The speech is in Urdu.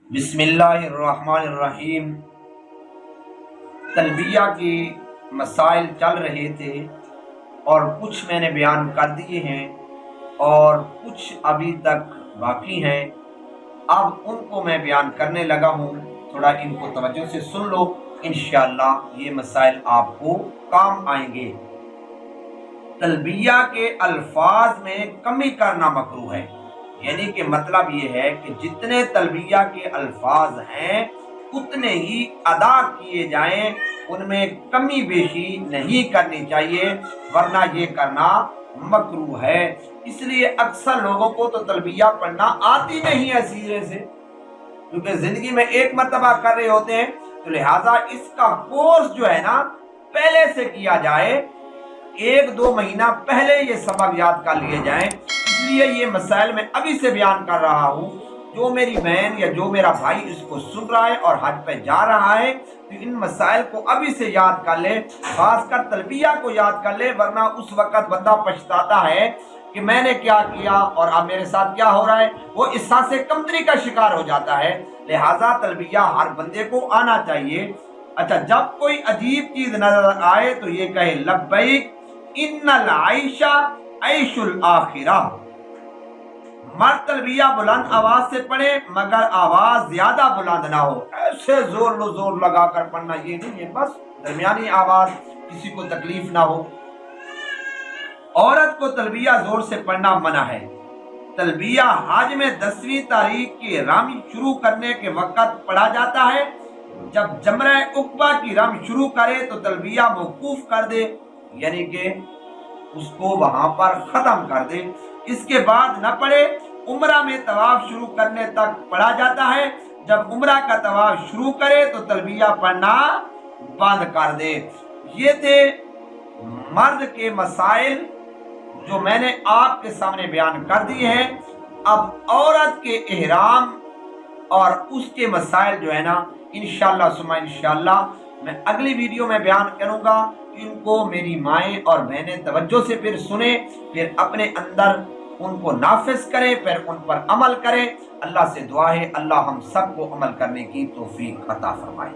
بسم اللہ الرحمن الرحیم۔ تلبیہ کے مسائل چل رہے تھے اور کچھ میں نے بیان کر دیے ہیں اور کچھ ابھی تک باقی ہیں۔ اب ان کو میں بیان کرنے لگا ہوں، تھوڑا ان کو توجہ سے سن لو، انشاءاللہ یہ مسائل آپ کو کام آئیں گے۔ تلبیہ کے الفاظ میں کمی کرنا مکروہ ہے، یعنی کہ مطلب یہ ہے کہ جتنے تلبیہ کے الفاظ ہیں اتنے ہی ادا کیے جائیں، ان میں کمی بیشی نہیں کرنی چاہیے، ورنہ یہ کرنا مکروہ ہے۔ اس لیے اکثر لوگوں کو تو تلبیہ پڑھنا آتی نہیں ہے سیرے سے، کیونکہ زندگی میں ایک مرتبہ کر رہے ہوتے ہیں، تو لہٰذا اس کا کورس جو ہے نا پہلے سے کیا جائے، 1-2 مہینہ پہلے یہ سبق یاد کر لیے جائیں۔ اس لیے یہ مسائل میں ابھی سے بیان کر رہا ہوں، جو میری بہن یا جو میرا بھائی اس کو سن رہا ہے اور حج پہ جا رہا ہے تو ان مسائل کو ابھی سے یاد کر لے، خاص کر تلبیہ کو یاد کر لے، ورنہ اس وقت بندہ پچھتاتا ہے کہ میں نے کیا کیا اور اب میرے ساتھ کیا ہو رہا ہے، وہ احساس کمتری کا شکار ہو جاتا ہے۔ لہٰذا تلبیہ ہر بندے کو آنا چاہیے۔ اچھا، جب کوئی عجیب چیز نظر آئے تو یہ کہے لبیک ان العیش عیش الآخرہ۔ مرد تلبیہ بلند آواز سے پڑھے مگر آواز زیادہ بلند نہ ہو، ایسے زور لگا کر پڑھنا یہ نہیں ہے، بس درمیانی آواز، کسی کو تکلیف نہ ہو۔ عورت کو تلبیہ زور سے پڑھنا منع ہے۔ تلبیہ حج میں 10ویں تاریخ کی رمی شروع کرنے کے وقت پڑھا جاتا ہے۔ جب جمرہ عقبہ کی رم شروع کرے تو تلبیہ موقوف کر دے، یعنی کہ اس کو وہاں پر ختم کر دے، اس کے بعد نہ پڑھے۔ عمرہ میں طواف شروع کرنے تک پڑھا جاتا ہے، جب عمرہ کا طواف شروع کرے تو تلبیہ پڑھنا بند کر دے۔ یہ تھے مرد کے مسائل جو میں نے آپ کے سامنے بیان کر دیے ہیں۔ اب عورت کے احرام اور اس کے مسائل جو ہے نا انشاءاللہ ثم انشاءاللہ میں اگلی ویڈیو میں بیان کروں گا۔ ان کو میری مائیں اور بہنیں توجہ سے پھر سنیں، پھر اپنے اندر ان کو نافذ کریں، پھر ان پر عمل کریں۔ اللہ سے دعا ہے اللہ ہم سب کو عمل کرنے کی توفیق عطا فرمائے۔